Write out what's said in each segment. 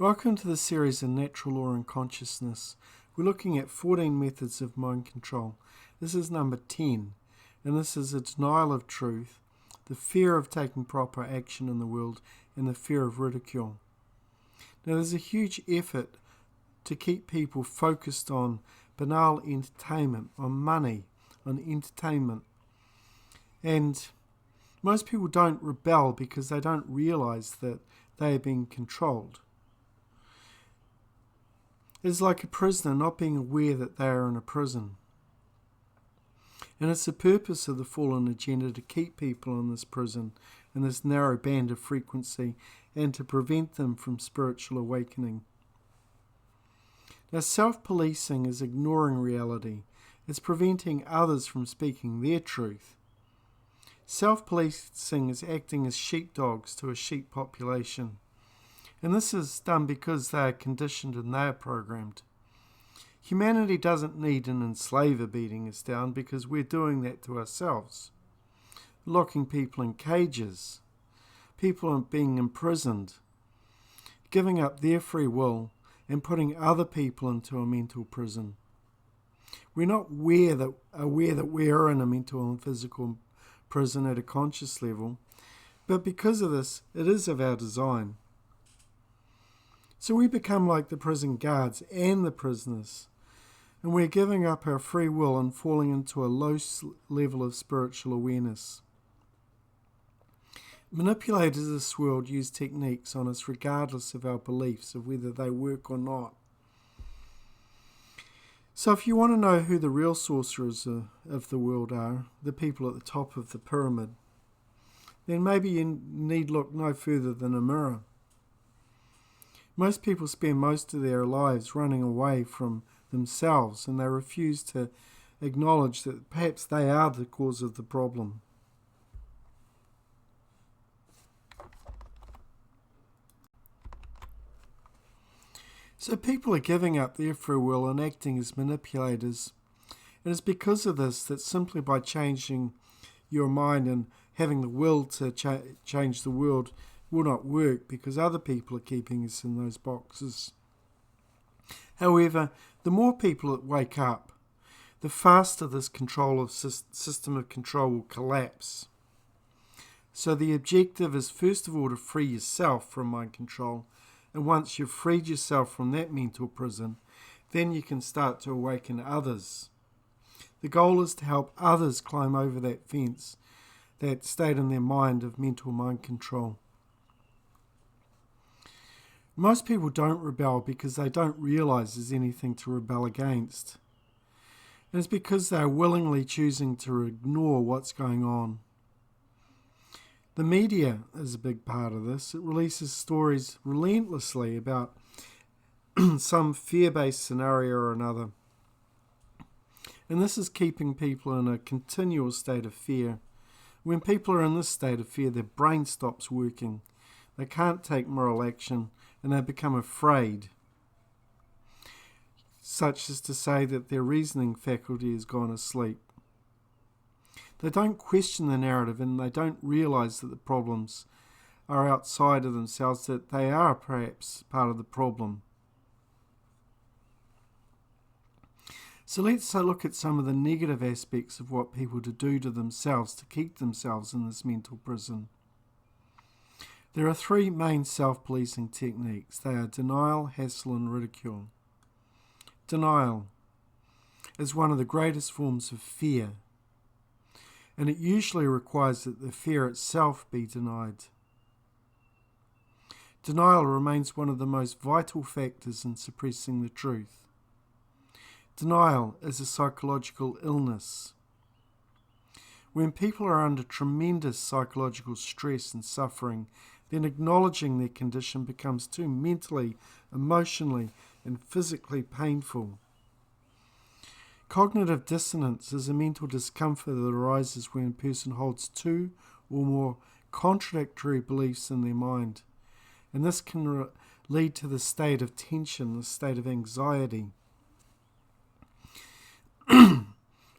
Welcome to the series on natural law and consciousness. We're looking at 14 methods of mind control. This is number 10, and this is a denial of truth, the fear of taking proper action in the world, and the fear of ridicule. Now, there's a huge effort to keep people focused on banal entertainment, on money, on entertainment. And most people don't rebel because they don't realize that they are being controlled. It's like a prisoner not being aware that they are in a prison. And it's the purpose of the fallen agenda to keep people in this prison, in this narrow band of frequency, and to prevent them from spiritual awakening. Now, self-policing is ignoring reality. It's preventing others from speaking their truth. Self-policing is acting as sheepdogs to a sheep population. And this is done because they are conditioned and they are programmed. Humanity doesn't need an enslaver beating us down because we're doing that to ourselves. Locking people in cages, people are being imprisoned, giving up their free will and putting other people into a mental prison. We're not aware that we're in a mental and physical prison at a conscious level, but because of this, it is of our design. So we become like the prison guards and the prisoners, and we're giving up our free will and falling into a low level of spiritual awareness. Manipulators of this world use techniques on us regardless of our beliefs of whether they work or not. So if you want to know who the real sorcerers of the world are, the people at the top of the pyramid, then maybe you need look no further than a mirror. Most people spend most of their lives running away from themselves, and they refuse to acknowledge that perhaps they are the cause of the problem. So people are giving up their free will and acting as manipulators. And it's because of this that simply by changing your mind and having the will to change the world will not work, because other people are keeping us in those boxes. However, the more people that wake up, the faster this system of control will collapse. So the objective is first of all to free yourself from mind control, and once you've freed yourself from that mental prison, then you can start to awaken others. The goal is to help others climb over that fence, that state in their mind of mental mind control. Most people don't rebel because they don't realize there's anything to rebel against. And it's because they are willingly choosing to ignore what's going on. The media is a big part of this. It releases stories relentlessly about some fear-based scenario or another. And this is keeping people in a continual state of fear. When people are in this state of fear, their brain stops working. They can't take moral action, and they become afraid, such as to say that their reasoning faculty has gone asleep. They don't question the narrative, and they don't realize that the problems are outside of themselves, that they are perhaps part of the problem. So let's look at some of the negative aspects of what people do to themselves to keep themselves in this mental prison. There are three main self-policing techniques. They are denial, hassle, and ridicule. Denial is one of the greatest forms of fear, and it usually requires that the fear itself be denied. Denial remains one of the most vital factors in suppressing the truth. Denial is a psychological illness. When people are under tremendous psychological stress and suffering, then acknowledging their condition becomes too mentally, emotionally, and physically painful. Cognitive dissonance is a mental discomfort that arises when a person holds two or more contradictory beliefs in their mind. And this can lead to the state of tension, the state of anxiety.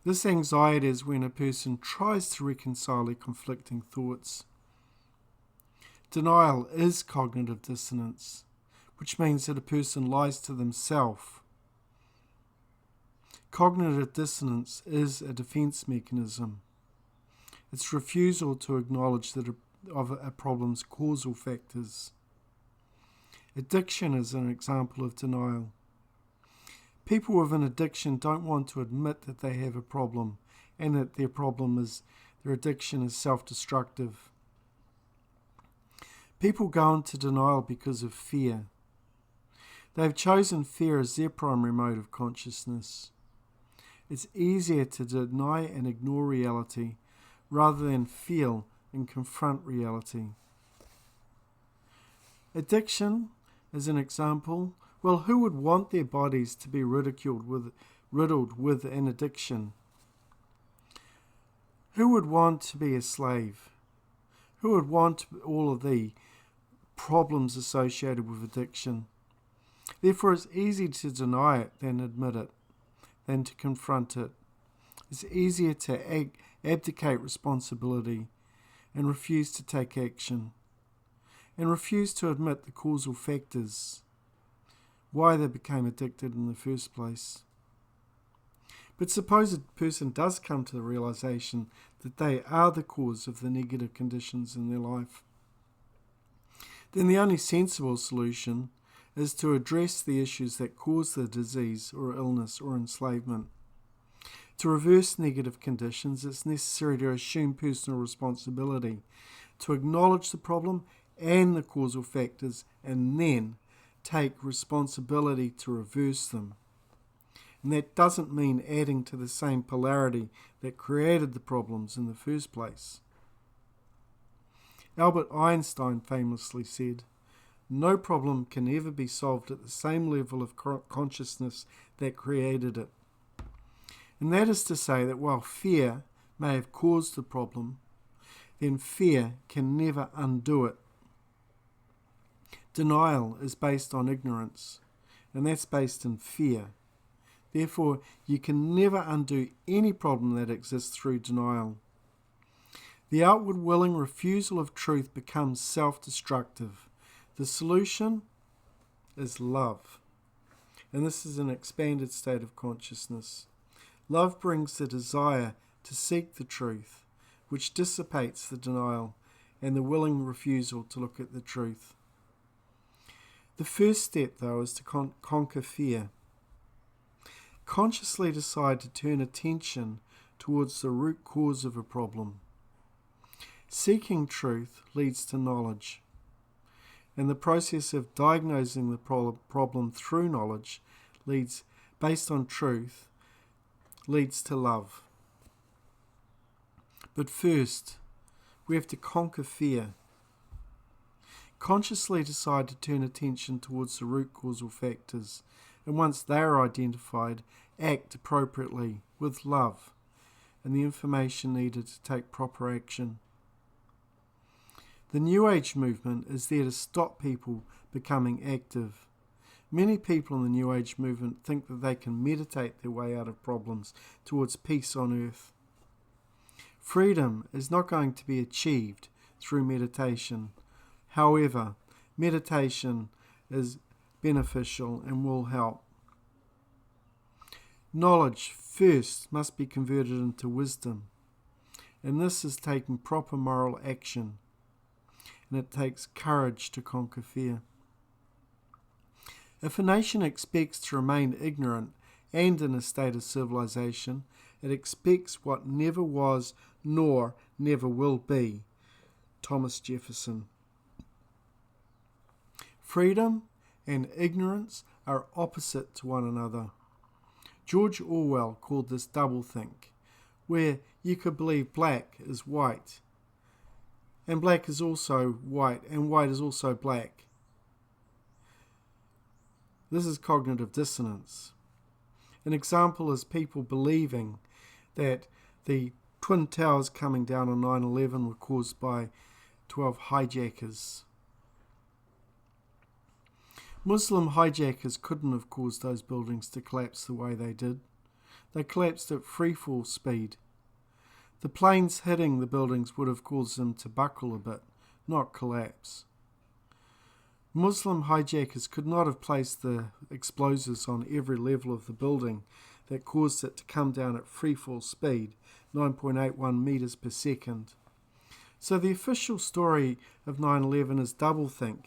This anxiety is when a person tries to reconcile their conflicting thoughts. Denial is cognitive dissonance. which means that a person lies to themselves. Cognitive dissonance is a defense mechanism. It's refusal to acknowledge of a problem's causal factors. Addiction is an example of denial. People with an addiction don't want to admit that they have a problem and that their addiction is self-destructive. People go into denial because of fear. They've chosen fear as their primary mode of consciousness. It's easier to deny and ignore reality rather than feel and confront reality. Addiction is an example. Well, who would want their bodies to be riddled with an addiction? Who would want to be a slave? Who would want all of the problems associated with addiction? Therefore, it's easy to deny it than admit it, than to confront it. It's easier to abdicate responsibility and refuse to take action, and refuse to admit the causal factors, why they became addicted in the first place. But suppose a person does come to the realization that they are the cause of the negative conditions in their life. Then the only sensible solution is to address the issues that cause the disease or illness or enslavement. To reverse negative conditions, it's necessary to assume personal responsibility, to acknowledge the problem and the causal factors, and then take responsibility to reverse them. And that doesn't mean adding to the same polarity that created the problems in the first place. Albert Einstein famously said, "No problem can ever be solved at the same level of consciousness that created it." And that is to say that while fear may have caused the problem, then fear can never undo it. Denial is based on ignorance, and that's based in fear. Therefore, you can never undo any problem that exists through denial. The outward willing refusal of truth becomes self-destructive. The solution is love. And this is an expanded state of consciousness. Love brings the desire to seek the truth, which dissipates the denial and the willing refusal to look at the truth. The first step, though, is to conquer fear. Consciously decide to turn attention towards the root cause of a problem. Seeking truth leads to knowledge, and the process of diagnosing the problem through knowledge based on truth, leads to love. But first, we have to conquer fear. Consciously decide to turn attention towards the root causal factors, and once they are identified, act appropriately with love and the information needed to take proper action. The New Age movement is there to stop people becoming active. Many people in the New Age movement think that they can meditate their way out of problems towards peace on earth. Freedom is not going to be achieved through meditation. However, meditation is beneficial and will help. Knowledge first must be converted into wisdom, and this is taking proper moral action, and it takes courage to conquer fear. If a nation expects to remain ignorant and in a state of civilization, it expects what never was nor never will be. Thomas Jefferson. Freedom and ignorance are opposite to one another. George Orwell called this doublethink, where you could believe black is white, and black is also white, and white is also black. This is cognitive dissonance. An example is people believing that the Twin Towers coming down on 9/11 were caused by 12 hijackers. Muslim hijackers couldn't have caused those buildings to collapse the way they did. They collapsed at freefall speed. The planes hitting the buildings would have caused them to buckle a bit, not collapse. Muslim hijackers could not have placed the explosives on every level of the building that caused it to come down at freefall speed, 9.81 metres per second. So the official story of 9/11 is doublethink.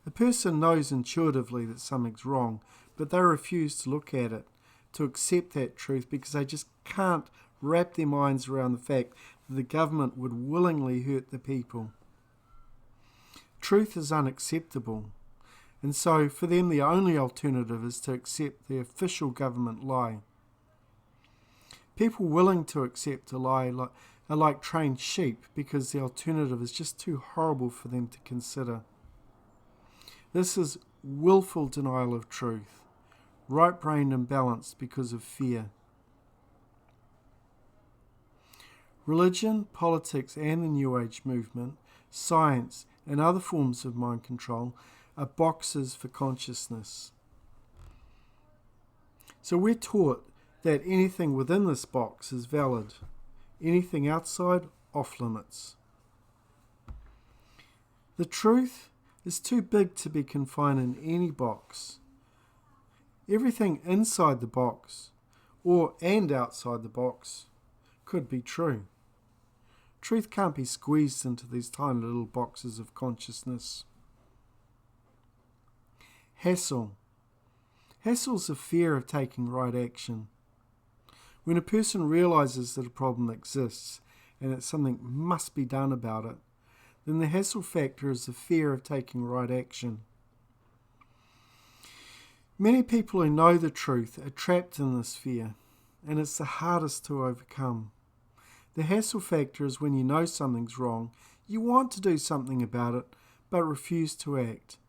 A person knows intuitively that something's wrong, but they refuse to look at it, to accept that truth, because they just can't wrap their minds around the fact that the government would willingly hurt the people. Truth is unacceptable, and so for them the only alternative is to accept the official government lie. People willing to accept a lie are like trained sheep, because the alternative is just too horrible for them to consider. This is willful denial of truth, right-brained imbalance because of fear. Religion, politics, and the New Age movement, science, and other forms of mind control are boxes for consciousness. So we're taught that anything within this box is valid. Anything outside, off limits. The truth is too big to be confined in any box. Everything inside the box, and outside the box, could be true. Truth can't be squeezed into these tiny little boxes of consciousness. Hassle. Hassle's a fear of taking right action. When a person realizes that a problem exists and that something must be done about it, then the hassle factor is the fear of taking right action. Many people who know the truth are trapped in this fear, and it's the hardest to overcome. The hassle factor is when you know something's wrong, you want to do something about it, but refuse to act.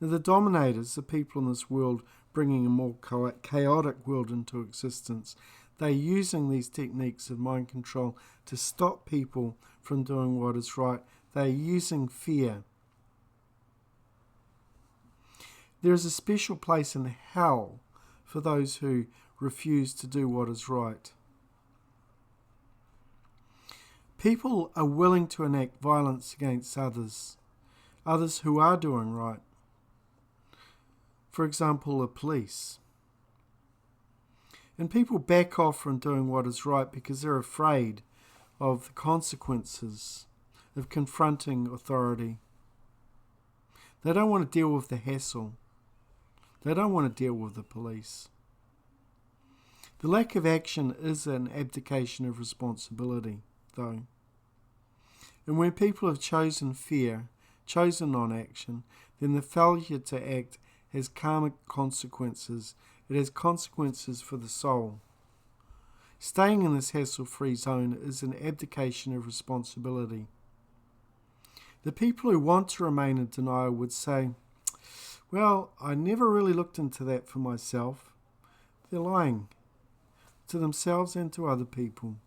Now, the dominators, the people in this world bringing a more chaotic world into existence, they're using these techniques of mind control to stop people from doing what is right. They're using fear. There is a special place in hell for those who refuse to do what is right. People are willing to enact violence against others who are doing right. For example, the police. And people back off from doing what is right because they're afraid of the consequences of confronting authority. They don't want to deal with the hassle. They don't want to deal with the police. The lack of action is an abdication of responsibility, though. And when people have chosen fear, chosen non-action, then the failure to act has karmic consequences. It has consequences for the soul. Staying in this hassle-free zone is an abdication of responsibility. The people who want to remain in denial would say, well, I never really looked into that for myself. They're lying to themselves and to other people.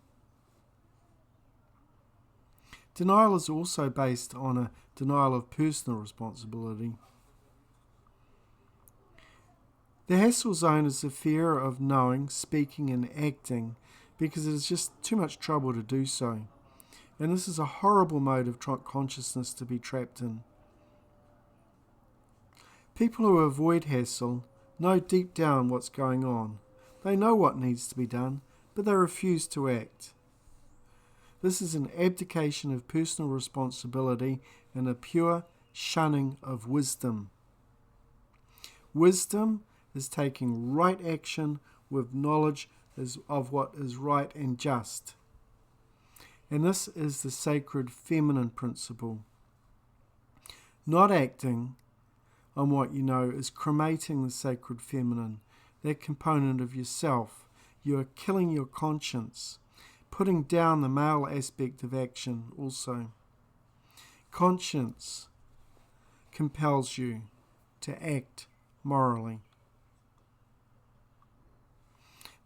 Denial is also based on a denial of personal responsibility. The hassle zone is the fear of knowing, speaking and acting because it is just too much trouble to do so. And this is a horrible mode of consciousness to be trapped in. People who avoid hassle know deep down what's going on. They know what needs to be done, but they refuse to act. This is an abdication of personal responsibility and a pure shunning of wisdom. Wisdom is taking right action with knowledge of what is right and just. And this is the sacred feminine principle. Not acting on what you know is cremating the sacred feminine, that component of yourself. You are killing your conscience, putting down the male aspect of action also. Conscience compels you to act morally.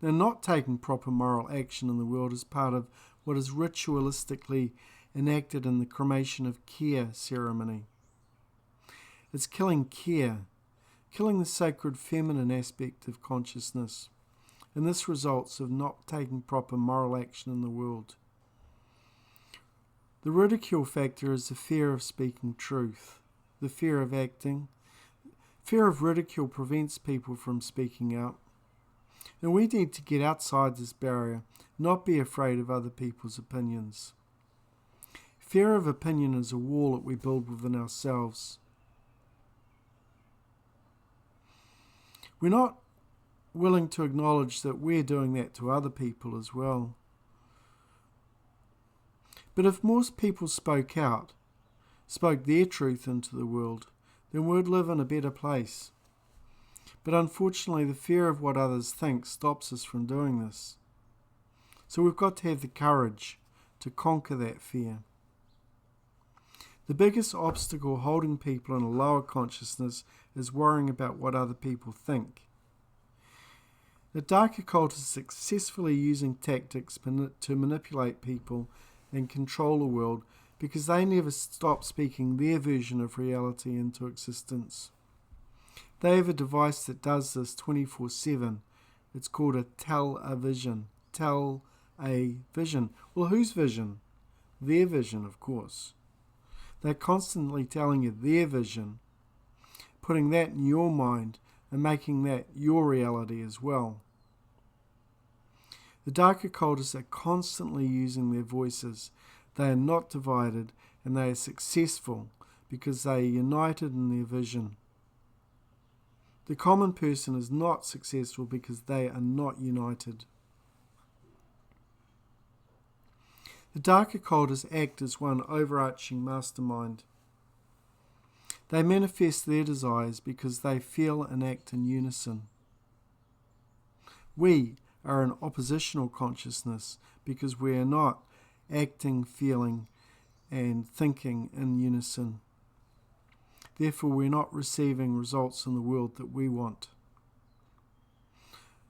Now, not taking proper moral action in the world is part of what is ritualistically enacted in the cremation of care ceremony. It's killing care, killing the sacred feminine aspect of consciousness, and this results of not taking proper moral action in the world. The ridicule factor is the fear of speaking truth. the fear of acting. Fear of ridicule prevents people from speaking out. And we need to get outside this barrier, not be afraid of other people's opinions. Fear of opinion is a wall that we build within ourselves. We're not willing to acknowledge that we're doing that to other people as well. But if most people spoke out, spoke their truth into the world, then we'd live in a better place. But unfortunately, the fear of what others think stops us from doing this. So we've got to have the courage to conquer that fear. The biggest obstacle holding people in a lower consciousness is worrying about what other people think. The dark occult is successfully using tactics to manipulate people and control the world because they never stop speaking their version of reality into existence. They have a device that does this 24/7. It's called a tell-a-vision. Tell-a-vision. Well, whose vision? Their vision, of course. They're constantly telling you their vision, putting that in your mind and making that your reality as well. The dark occultists are constantly using their voices. They are not divided, and they are successful because they are united in their vision. The common person is not successful because they are not united. The dark occultists act as one overarching mastermind. They manifest their desires because they feel and act in unison. We are an oppositional consciousness because we are not acting, feeling, and thinking in unison. Therefore, we're not receiving results in the world that we want.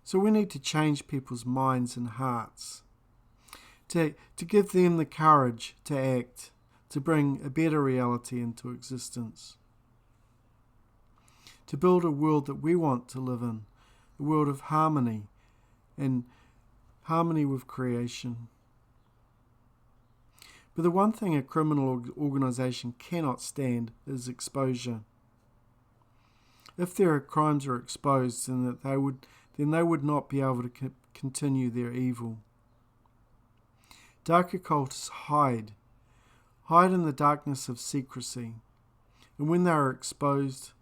So we need to change people's minds and hearts, to give them the courage to act, to bring a better reality into existence, to build a world that we want to live in, a world of harmony and harmony with creation. But the one thing a criminal organisation cannot stand is exposure. If their crimes are exposed, then they would not be able to continue their evil. Dark occultists hide in the darkness of secrecy, and when they are exposed,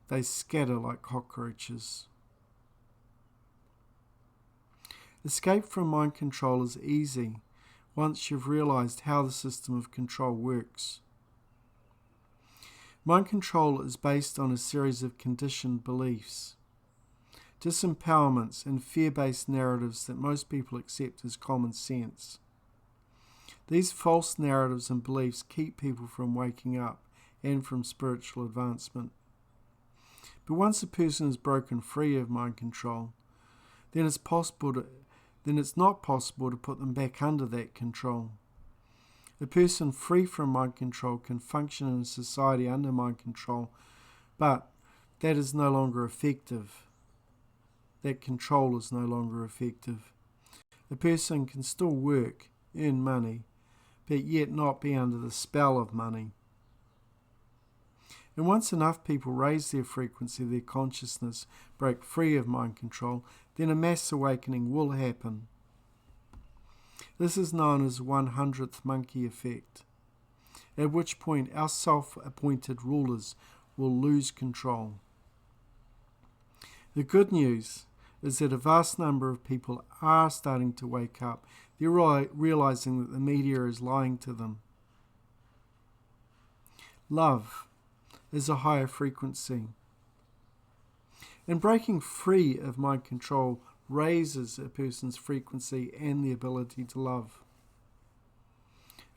they scatter like cockroaches. Escape from mind control is easy once you've realized how the system of control works. Mind control is based on a series of conditioned beliefs, disempowerments, and fear-based narratives that most people accept as common sense. These false narratives and beliefs keep people from waking up and from spiritual advancement. But once a person is broken free of mind control, then it's not possible to put them back under that control. A person free from mind control can function in society under mind control, but that is no longer effective. That control is no longer effective. A person can still work, earn money, but yet not be under the spell of money. And once enough people raise their frequency, their consciousness, break free of mind control, then a mass awakening will happen. This is known as 100th monkey effect, at which point our self-appointed rulers will lose control. The good news is that a vast number of people are starting to wake up. They're realizing that the media is lying to them. Love is a higher frequency. And breaking free of mind control raises a person's frequency and the ability to love.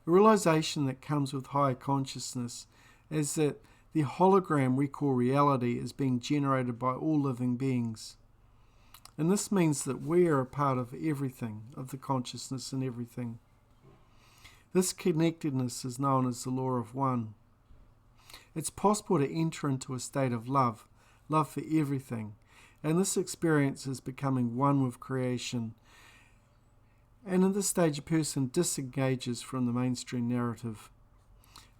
A realization that comes with higher consciousness is that the hologram we call reality is being generated by all living beings. And this means that we are a part of everything, of the consciousness in everything. This connectedness is known as the law of one. It's possible to enter into a state of love for everything, and this experience is becoming one with creation. And in this stage, a person disengages from the mainstream narrative.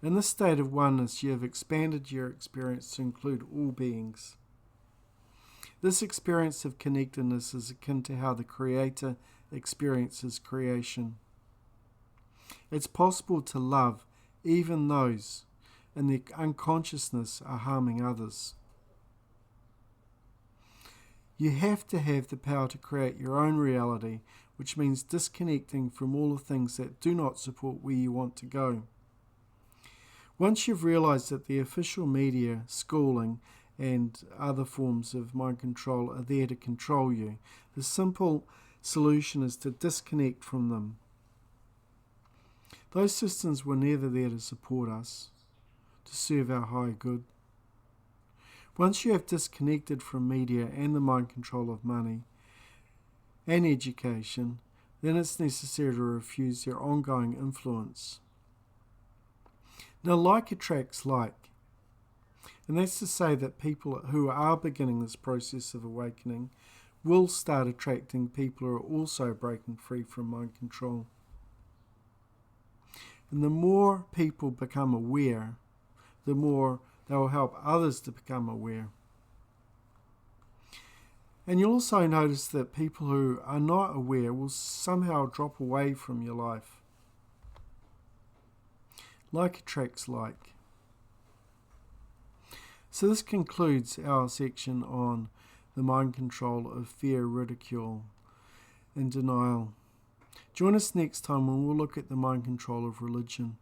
In this state of oneness, you have expanded your experience to include all beings. This experience of connectedness is akin to how the Creator experiences creation. It's possible to love even those in their unconsciousness are harming others. You have to have the power to create your own reality, which means disconnecting from all the things that do not support where you want to go. Once you've realized that the official media, schooling, and other forms of mind control are there to control you, the simple solution is to disconnect from them. Those systems were never there to support us, to serve our higher good. Once you have disconnected from media and the mind control of money and education, then it's necessary to refuse their ongoing influence. Now, like attracts like, and that's to say that people who are beginning this process of awakening will start attracting people who are also breaking free from mind control. And the more people become aware, the more they will help others to become aware. And you'll also notice that people who are not aware will somehow drop away from your life. Like attracts like. So this concludes our section on the mind control of fear, ridicule, and denial. Join us next time when we'll look at the mind control of religion.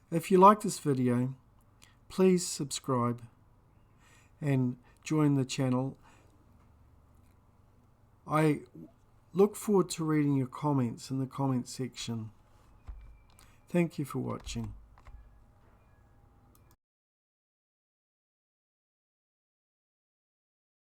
If you like this video, please subscribe and join the channel. I look forward to reading your comments in the comment section. Thank you for watching.